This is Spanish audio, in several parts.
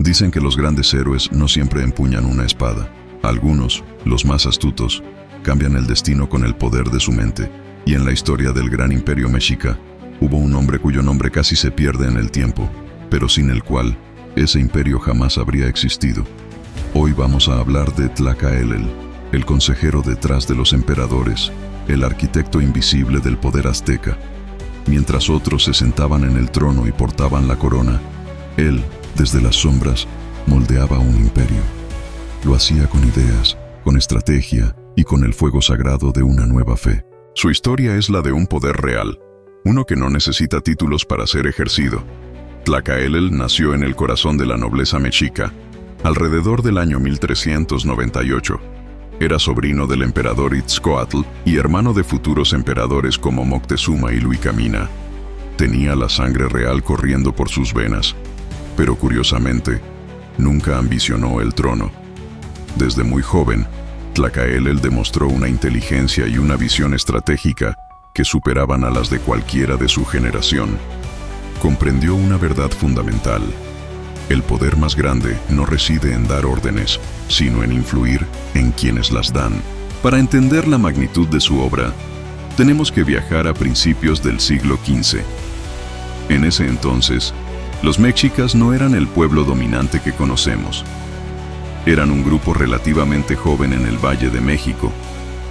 Dicen que los grandes héroes no siempre empuñan una espada. Algunos, los más astutos, cambian el destino con el poder de su mente. Y en la historia del gran imperio mexica, hubo un hombre cuyo nombre casi se pierde en el tiempo, pero sin el cual ese imperio jamás habría existido. Hoy vamos a hablar de Tlacaelel, el consejero detrás de los emperadores, el arquitecto invisible del poder azteca. Mientras otros se sentaban en el trono y portaban la corona, él, desde las sombras, moldeaba un imperio. Lo hacía con ideas, con estrategia y con el fuego sagrado de una nueva fe. Su historia es la de un poder real, uno que no necesita títulos para ser ejercido. Tlacaelel nació en el corazón de la nobleza mexica, alrededor del año 1398. Era sobrino del emperador Itzcoatl y hermano de futuros emperadores como Moctezuma y Luicamina. Tenía la sangre real corriendo por sus venas, pero curiosamente, nunca ambicionó el trono. Desde muy joven, Tlacaelel demostró una inteligencia y una visión estratégica que superaban a las de cualquiera de su generación. Comprendió una verdad fundamental. El poder más grande no reside en dar órdenes, sino en influir en quienes las dan. Para entender la magnitud de su obra, tenemos que viajar a principios del siglo XV. En ese entonces, los mexicas no eran el pueblo dominante que conocemos. Eran un grupo relativamente joven en el Valle de México,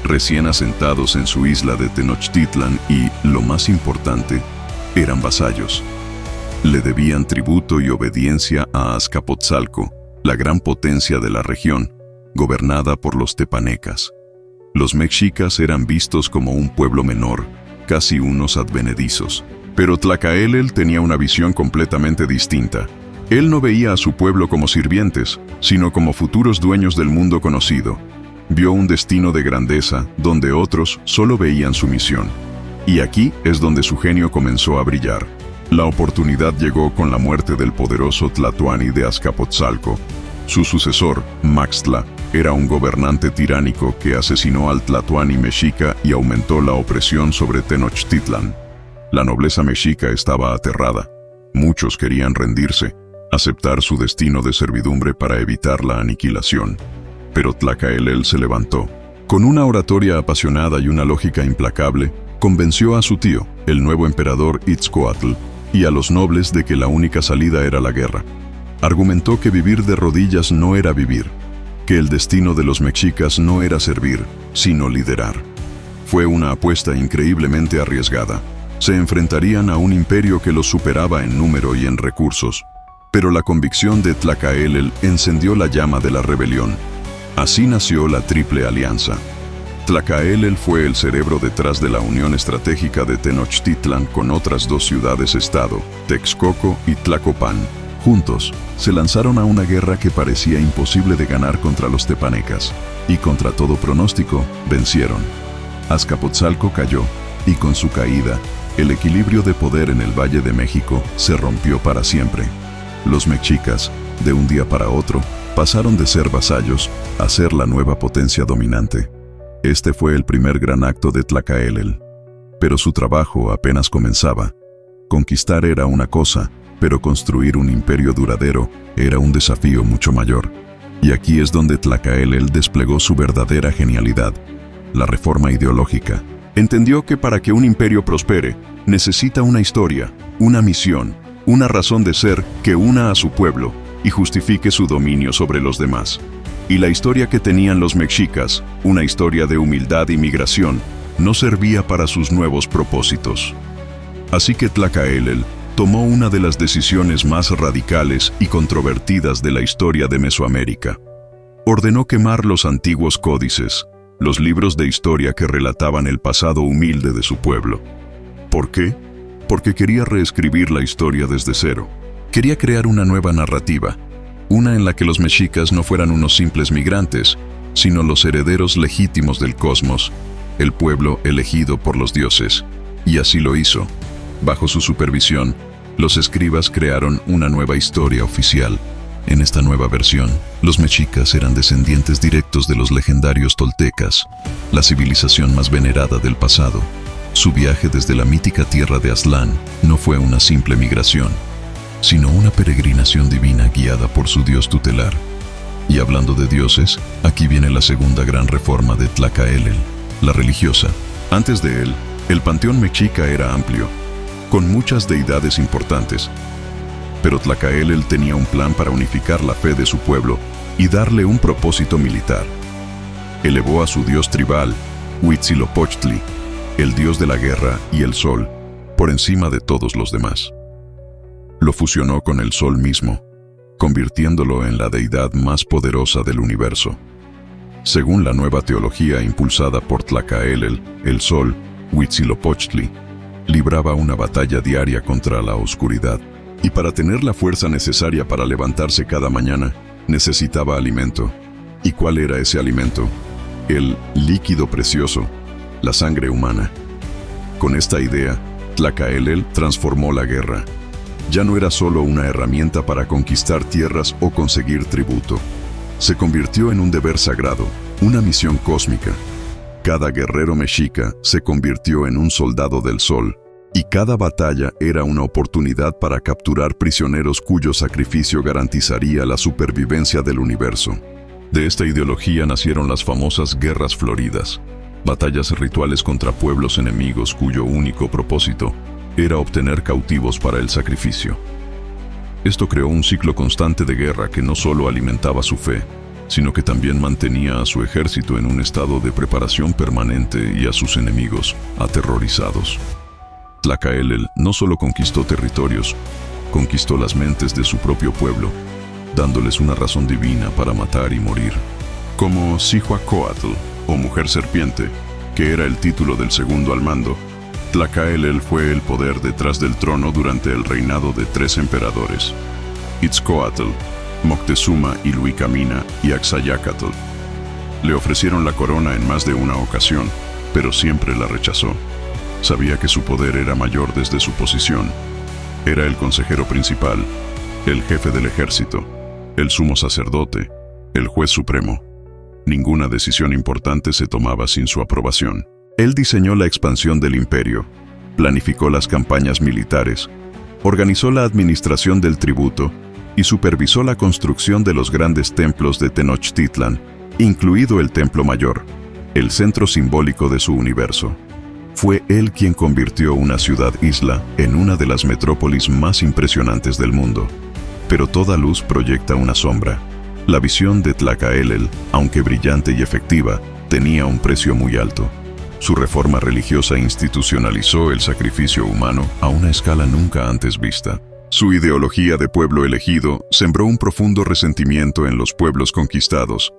recién asentados en su isla de Tenochtitlan y, lo más importante, eran vasallos. Le debían tributo y obediencia a Azcapotzalco, la gran potencia de la región, gobernada por los tepanecas. Los mexicas eran vistos como un pueblo menor, casi unos advenedizos. Pero Tlacaelel tenía una visión completamente distinta. Él no veía a su pueblo como sirvientes, sino como futuros dueños del mundo conocido. Vio un destino de grandeza donde otros solo veían su misión. Y aquí es donde su genio comenzó a brillar. La oportunidad llegó con la muerte del poderoso Tlatoani de Azcapotzalco. Su sucesor, Maxtla, era un gobernante tiránico que asesinó al Tlatoani mexica y aumentó la opresión sobre Tenochtitlan. La nobleza mexica estaba aterrada. Muchos querían rendirse, aceptar su destino de servidumbre para evitar la aniquilación. Pero Tlacaelel se levantó. Con una oratoria apasionada y una lógica implacable, convenció a su tío, el nuevo emperador Itzcoatl, y a los nobles de que la única salida era la guerra. Argumentó que vivir de rodillas no era vivir, que el destino de los mexicas no era servir, sino liderar. Fue una apuesta increíblemente arriesgada. Se enfrentarían a un imperio que los superaba en número y en recursos. Pero la convicción de Tlacaelel encendió la llama de la rebelión. Así nació la Triple Alianza. Tlacaelel fue el cerebro detrás de la unión estratégica de Tenochtitlan con otras dos ciudades-estado, Texcoco y Tlacopan. Juntos, se lanzaron a una guerra que parecía imposible de ganar contra los tepanecas. Y contra todo pronóstico, vencieron. Azcapotzalco cayó, y con su caída, el equilibrio de poder en el Valle de México se rompió para siempre. Los mexicas, de un día para otro, pasaron de ser vasallos a ser la nueva potencia dominante. Este fue el primer gran acto de Tlacaelel. Pero su trabajo apenas comenzaba. Conquistar era una cosa, pero construir un imperio duradero era un desafío mucho mayor. Y aquí es donde Tlacaelel desplegó su verdadera genialidad, la reforma ideológica. Entendió que para que un imperio prospere, necesita una historia, una misión, una razón de ser que una a su pueblo y justifique su dominio sobre los demás. Y la historia que tenían los mexicas, una historia de humildad y migración, no servía para sus nuevos propósitos. Así que Tlacaelel tomó una de las decisiones más radicales y controvertidas de la historia de Mesoamérica. Ordenó quemar los antiguos códices, los libros de historia que relataban el pasado humilde de su pueblo. ¿Por qué? Porque quería reescribir la historia desde cero. Quería crear una nueva narrativa, una en la que los mexicas no fueran unos simples migrantes, sino los herederos legítimos del cosmos, el pueblo elegido por los dioses. Y así lo hizo. Bajo su supervisión, los escribas crearon una nueva historia oficial. En esta nueva versión, los mexicas eran descendientes directos de los legendarios toltecas, la civilización más venerada del pasado. Su viaje desde la mítica tierra de Aztlán no fue una simple migración. sino una peregrinación divina guiada por su Dios tutelar. Y hablando de dioses, aquí viene la segunda gran reforma de Tlacaelel, la religiosa. Antes de él, el panteón mexica era amplio, con muchas deidades importantes. Pero Tlacaelel tenía un plan para unificar la fe de su pueblo y darle un propósito militar. Elevó a su dios tribal, Huitzilopochtli, el dios de la guerra y el sol, por encima de todos los demás. Lo fusionó con el sol mismo, convirtiéndolo en la deidad más poderosa del universo. Según la nueva teología impulsada por Tlacaelel, el sol, Huitzilopochtli, libraba una batalla diaria contra la oscuridad, y para tener la fuerza necesaria para levantarse cada mañana, necesitaba alimento. ¿Y cuál era ese alimento? El líquido precioso, la sangre humana. Con esta idea, Tlacaelel transformó la guerra. Ya no era solo una herramienta para conquistar tierras o conseguir tributo. Se convirtió en un deber sagrado, una misión cósmica. Cada guerrero mexica se convirtió en un soldado del sol, y cada batalla era una oportunidad para capturar prisioneros cuyo sacrificio garantizaría la supervivencia del universo. De esta ideología nacieron las famosas guerras floridas, batallas rituales contra pueblos enemigos cuyo único propósito era obtener cautivos para el sacrificio. Esto creó un ciclo constante de guerra que no solo alimentaba su fe, sino que también mantenía a su ejército en un estado de preparación permanente y a sus enemigos aterrorizados. Tlacaelel no solo conquistó territorios, conquistó las mentes de su propio pueblo, dándoles una razón divina para matar y morir. Como Cihuacóatl, o Mujer Serpiente, que era el título del segundo al mando, Tlacaelel fue el poder detrás del trono durante el reinado de 3 emperadores: Itzcoatl, Moctezuma Iluicamina y Axayácatl. Le ofrecieron la corona en más de una ocasión, pero siempre la rechazó. Sabía que su poder era mayor desde su posición. Era el consejero principal, el jefe del ejército, el sumo sacerdote, el juez supremo. Ninguna decisión importante se tomaba sin su aprobación. Él diseñó la expansión del imperio, planificó las campañas militares, organizó la administración del tributo y supervisó la construcción de los grandes templos de Tenochtitlan, incluido el Templo Mayor, el centro simbólico de su universo. Fue él quien convirtió una ciudad-isla en una de las metrópolis más impresionantes del mundo. Pero toda luz proyecta una sombra. La visión de Tlacaelel, aunque brillante y efectiva, tenía un precio muy alto. Su reforma religiosa institucionalizó el sacrificio humano a una escala nunca antes vista. Su ideología de pueblo elegido sembró un profundo resentimiento en los pueblos conquistados,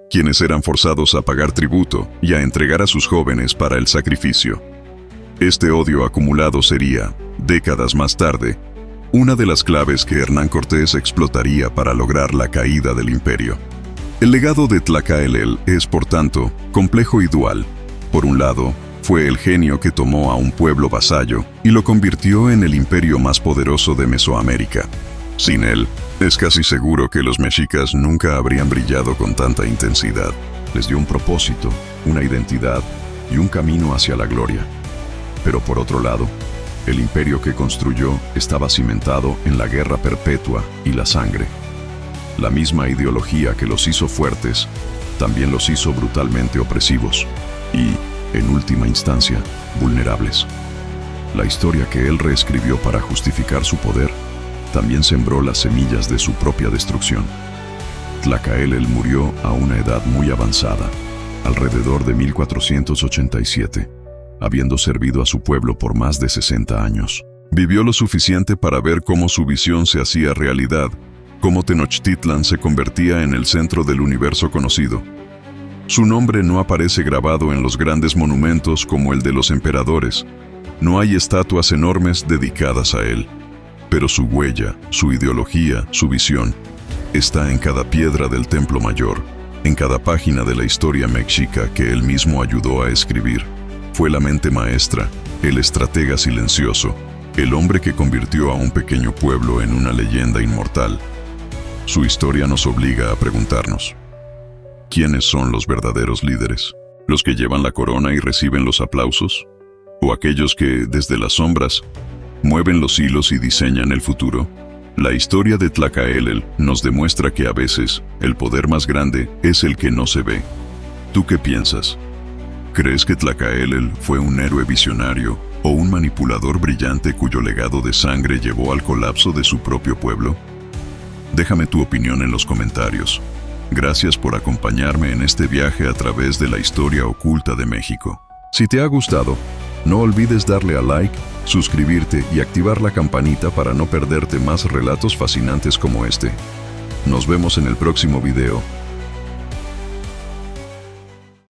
quienes eran forzados a pagar tributo y a entregar a sus jóvenes para el sacrificio. Este odio acumulado sería, décadas más tarde, una de las claves que Hernán Cortés explotaría para lograr la caída del imperio. El legado de Tlacaelel es, por tanto, complejo y dual. Por un lado, fue el genio que tomó a un pueblo vasallo y lo convirtió en el imperio más poderoso de Mesoamérica. Sin él, es casi seguro que los mexicas nunca habrían brillado con tanta intensidad. Les dio un propósito, una identidad y un camino hacia la gloria. Pero por otro lado, el imperio que construyó estaba cimentado en la guerra perpetua y la sangre. La misma ideología que los hizo fuertes, también los hizo brutalmente opresivos y, en última instancia, vulnerables. La historia que él reescribió para justificar su poder también sembró las semillas de su propia destrucción. Tlacaelel murió a una edad muy avanzada, alrededor de 1487, habiendo servido a su pueblo por más de 60 años. Vivió lo suficiente para ver cómo su visión se hacía realidad, cómo Tenochtitlan se convertía en el centro del universo conocido. Su nombre no aparece grabado en los grandes monumentos como el de los emperadores. No hay estatuas enormes dedicadas a él. Pero su huella, su ideología, su visión, está en cada piedra del Templo Mayor, en cada página de la historia mexica que él mismo ayudó a escribir. Fue la mente maestra, el estratega silencioso, el hombre que convirtió a un pequeño pueblo en una leyenda inmortal. Su historia nos obliga a preguntarnos: ¿quiénes son los verdaderos líderes? ¿Los que llevan la corona y reciben los aplausos? ¿O aquellos que, desde las sombras, mueven los hilos y diseñan el futuro? La historia de Tlacaelel nos demuestra que a veces el poder más grande es el que no se ve. ¿Tú qué piensas? ¿Crees que Tlacaelel fue un héroe visionario o un manipulador brillante cuyo legado de sangre llevó al colapso de su propio pueblo? Déjame tu opinión en los comentarios. Gracias por acompañarme en este viaje a través de la historia oculta de México. Si te ha gustado, no olvides darle a like, suscribirte y activar la campanita para no perderte más relatos fascinantes como este. Nos vemos en el próximo video.